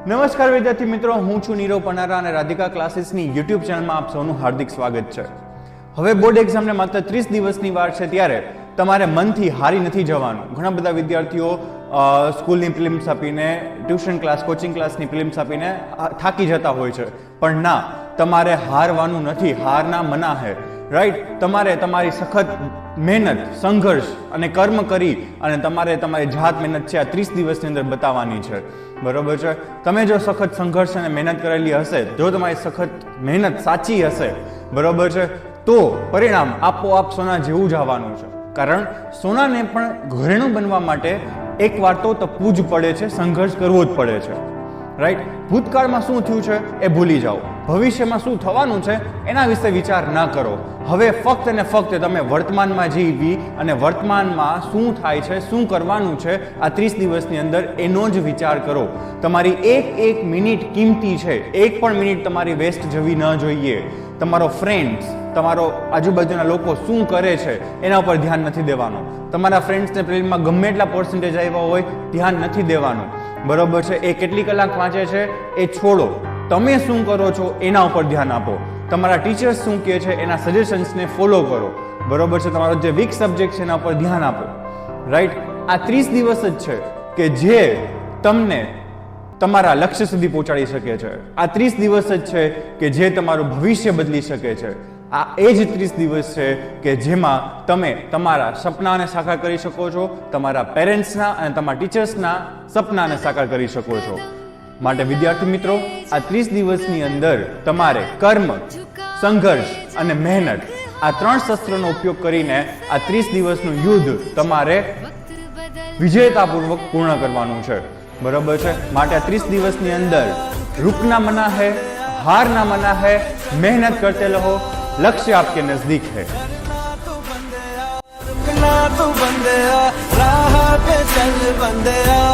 નમસ્કાર વિદ્યાર્થી મિત્રો, હું છું નીરવ પનારા અને રાધિકા ક્લાસીસની યુટ્યુબ ચેનલમાં આપ સૌનું હાર્દિક સ્વાગત છે. હવે બોર્ડ એક્ઝામને માત્ર 30 દિવસની વાર છે, ત્યારે તમારે મનથી હારી નથી જવાનું. ઘણા બધા વિદ્યાર્થીઓ સ્કૂલની પ્રિલિમ્સ આપીને, ટ્યુશન ક્લાસ, કોચિંગ ક્લાસની પ્રિલિમ્સ આપીને થાકી જતા હોય છે, પણ ના, તમારે હારવાનું નથી. હારના મના હે, રાઈટ? તમારે તમારી સખત મહેનત, સંઘર્ષ અને કર્મ કરી અને તમારે તમારી જાત મહેનત છે આ 30 દિવસની અંદર બતાવવાની છે. બરોબર છે? તમે જો સખત સંઘર્ષ અને મહેનત કરેલી હશે, જો તમારી સખત મહેનત સાચી હશે, બરોબર છે, તો પરિણામ આપોઆપ સોના જેવું જ આવવાનું છે. કારણ સોનાને પણ ઘરેણું બનવા માટે એકવાર તો તપવું જ પડે છે, સંઘર્ષ કરવો જ પડે છે, રાઈટ? ભૂતકાળમાં શું થયું છે એ ભૂલી જાઓ, ભવિષ્યમાં શું થવાનું છે એના વિશે વિચાર ના કરો. હવે ફક્ત ને ફક્ત તમે વર્તમાનમાં જીવી અને વર્તમાનમાં શું થાય છે, શું કરવાનું છે આ 30 દિવસની અંદર એનો જ વિચાર કરો. તમારી એક મિનિટ કિંમતી છે, એક પણ મિનિટ તમારી વેસ્ટ જવી ન જોઈએ. તમારો ફ્રેન્ડ્સ, તમારો આજુબાજુના લોકો શું કરે છે એના ઉપર ધ્યાન નથી દેવાનું. તમારા ફ્રેન્ડ્સને પ્રિલિમમાં ગમે એટલા પર્સન્ટેજ આવ્યા હોય, ધ્યાન નથી દેવાનું. બરોબર છે? એ કેટલી કલાક વાંચે છે એ છોડો, તમે શું કરો છો એના ઉપર ધ્યાન આપો. તમારા ટીચર્સ શું કહે છે એના સજેશન્સને ફોલો કરો. બરોબર છે? તમારો જે વીક સબ્જેક્ટ છે એના ઉપર ધ્યાન આપો, રાઈટ? આ 30 દિવસ જ છે કે જે તમને તમારા લક્ષ્ય સુધી પહોંચાડી શકે છે. આ 30 દિવસ જ છે કે જે તમારું ભવિષ્ય બદલી શકે છે. આ એ જ 30 દિવસ છે કે જેમાં તમે તમારા સપનાને સાકાર કરી શકો છો, તમારા પેરેન્ટ્સના અને તમારા ટીચર્સના સપનાને સાકાર કરી શકો છો. માટે વિદ્યાર્થી મિત્રો, આ 30 દિવસની અંદર તમારે કર્મ, સંઘર્ષ અને મહેનત, આ 3 શસ્ત્રોનો ઉપયોગ કરીને આ 30 દિવસનું યુદ્ધ તમારે વિજેતાપૂર્વક પૂર્ણ કરવાનું છે. બરોબર છે? માટે આ 30 દિવસની અંદર રૂકના મના है, हार ना मना है, मेहनत करते रहो, लक्ष्य आपके नजदीक है. रुकना तो बंदया, राह पे चल बंदया.